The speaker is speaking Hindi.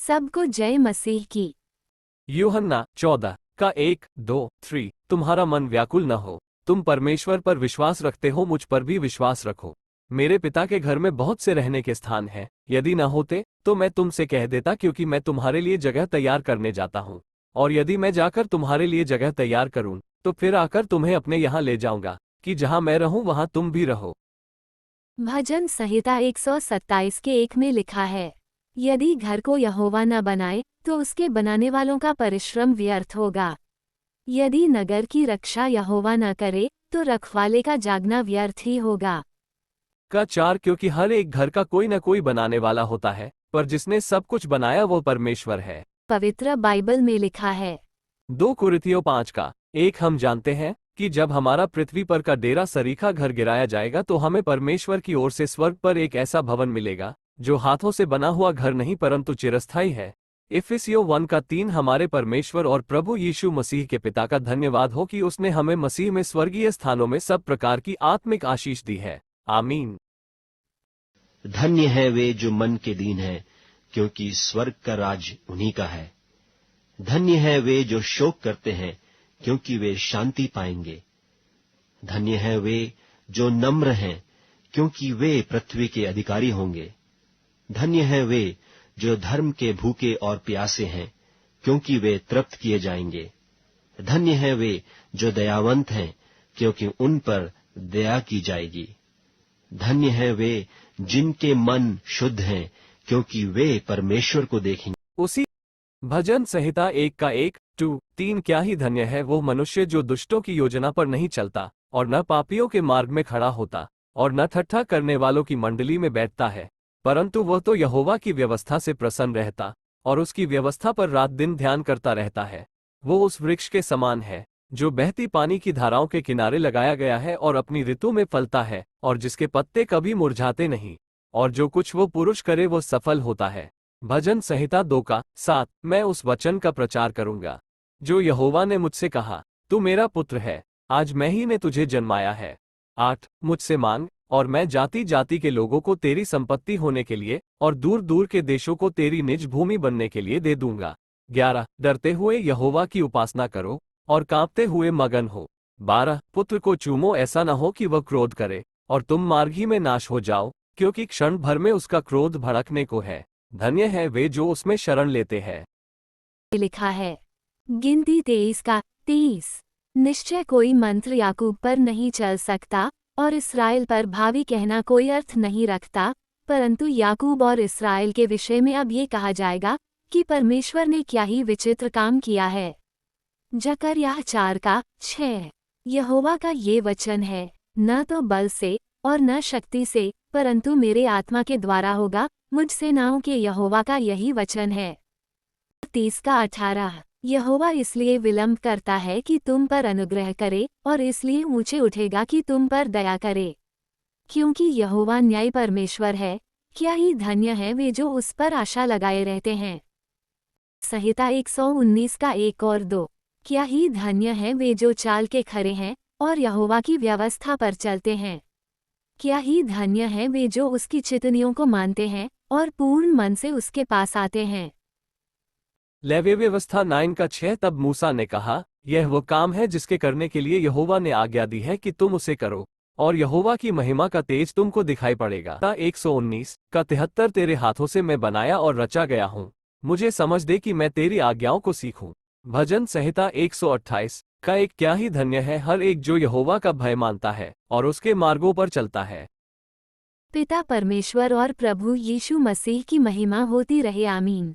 सबको जय मसीह की। यूहन्ना 14 का 1-2-3 तुम्हारा मन व्याकुल न हो, तुम परमेश्वर पर विश्वास रखते हो, मुझ पर भी विश्वास रखो। मेरे पिता के घर में बहुत से रहने के स्थान हैं, यदि न होते तो मैं तुमसे कह देता, क्योंकि मैं तुम्हारे लिए जगह तैयार करने जाता हूँ। और यदि मैं जाकर तुम्हारे लिए जगह तैयार करूँ तो फिर आकर तुम्हें अपने यहाँ ले जाऊंगा, कि जहाँ मैं रहूं वहाँ तुम भी रहो। भजन संहिता 127 के 1 में लिखा है, यदि घर को यहोवा न बनाए तो उसके बनाने वालों का परिश्रम व्यर्थ होगा। यदि नगर की रक्षा यहोवा न करे तो रखवाले का जागना व्यर्थ ही होगा। का 4 क्योंकि हर एक घर का कोई न कोई बनाने वाला होता है, पर जिसने सब कुछ बनाया वो परमेश्वर है। पवित्र बाइबल में लिखा है 2 कुरिन्थियों 5 का 1 हम जानते हैं कि जब हमारा पृथ्वी पर का डेरा सरीखा घर गिराया जाएगा तो हमें परमेश्वर की ओर से स्वर्ग पर एक ऐसा भवन मिलेगा जो हाथों से बना हुआ घर नहीं परंतु चिरस्थायी है। इफिसियों 1 का 3 हमारे परमेश्वर और प्रभु यीशु मसीह के पिता का धन्यवाद हो कि उसने हमें मसीह में स्वर्गीय स्थानों में सब प्रकार की आत्मिक आशीष दी है। आमीन। धन्य है वे जो मन के दीन हैं, क्योंकि स्वर्ग का राज उन्हीं का है। धन्य है वे जो शोक करते हैं, क्योंकि वे शांति पाएंगे। धन्य है वे जो नम्र हैं, क्योंकि वे पृथ्वी के अधिकारी होंगे। धन्य है वे जो धर्म के भूखे और प्यासे हैं, क्योंकि वे तृप्त किए जाएंगे। धन्य है वे जो दयावंत हैं, क्योंकि उन पर दया की जाएगी। धन्य है वे जिनके मन शुद्ध हैं, क्योंकि वे परमेश्वर को देखेंगे। उसी भजन संहिता 1 का 1-3 क्या ही धन्य है वो मनुष्य जो दुष्टों की योजना पर नहीं चलता और न पापियों के मार्ग में खड़ा होता और न ठट्ठा करने वालों की मंडली में बैठता है, परंतु वह तो यहोवा की व्यवस्था से प्रसन्न रहता और उसकी व्यवस्था पर रात दिन ध्यान करता रहता है। वो उस वृक्ष के समान है जो बहती पानी की धाराओं के किनारे लगाया गया है और अपनी ऋतु में फलता है और जिसके पत्ते कभी मुरझाते नहीं, और जो कुछ वो पुरुष करे वो सफल होता है। भजन संहिता 2 का 7 मैं उस वचन का प्रचार करूंगा जो यहोवा ने मुझसे कहा, तू मेरा पुत्र है, आज मैं ही ने तुझे जन्माया है। 8 मुझसे मांग और मैं जाति जाति के लोगों को तेरी संपत्ति होने के लिए और दूर दूर के देशों को तेरी निज भूमि बनने के लिए दे दूंगा। 11 डरते हुए यहोवा की उपासना करो और कांपते हुए मगन हो। 12 पुत्र को चूमो, ऐसा न हो कि वह क्रोध करे और तुम मार्ग ही में नाश हो जाओ, क्योंकि क्षण भर में उसका क्रोध भड़कने को है। धन्य है वे जो उसमें शरण लेते हैं। लिखा है गिनती 23 का 23 निश्चय कोई मंत्र याकूब पर नहीं चल सकता और इस्राएल पर भावी कहना कोई अर्थ नहीं रखता, परंतु याकूब और इस्राएल के विषय में अब ये कहा जाएगा कि परमेश्वर ने क्या ही विचित्र काम किया है। जकरयाह 4 का 6 यहोवा का ये वचन है, न तो बल से और न शक्ति से परंतु मेरे आत्मा के द्वारा होगा, मुझ सेनाओं के यहोवा का यही वचन है। 30 का 18 यहोवा इसलिए विलंब करता है कि तुम पर अनुग्रह करे और इसलिए ऊंचे उठेगा कि तुम पर दया करे, क्योंकि यहोवा न्याय परमेश्वर है। क्या ही धन्य है वे जो उस पर आशा लगाए रहते हैं। संहिता 119 का 1 और 2 क्या ही धन्य है वे जो चाल के खरे हैं और यहोवा की व्यवस्था पर चलते हैं। क्या ही धन्य है वे जो उसकी चितनियों को मानते हैं और पूर्ण मन से उसके पास आते हैं। लेवी व्यवस्था 9 का 6 तब मूसा ने कहा, यह वो काम है जिसके करने के लिए यहोवा ने आज्ञा दी है कि तुम उसे करो, और यहोवा की महिमा का तेज तुमको दिखाई पड़ेगा। 119 का 73 तेरे हाथों से मैं बनाया और रचा गया हूँ, मुझे समझ दे कि मैं तेरी आज्ञाओं को सीखूं। भजन संहिता 128 का 1 क्या ही धन्य है हर एक जो यहोवा का भय मानता है और उसके मार्गों पर चलता है। पिता परमेश्वर और प्रभु यीशु मसीह की महिमा होती रहे। आमीन।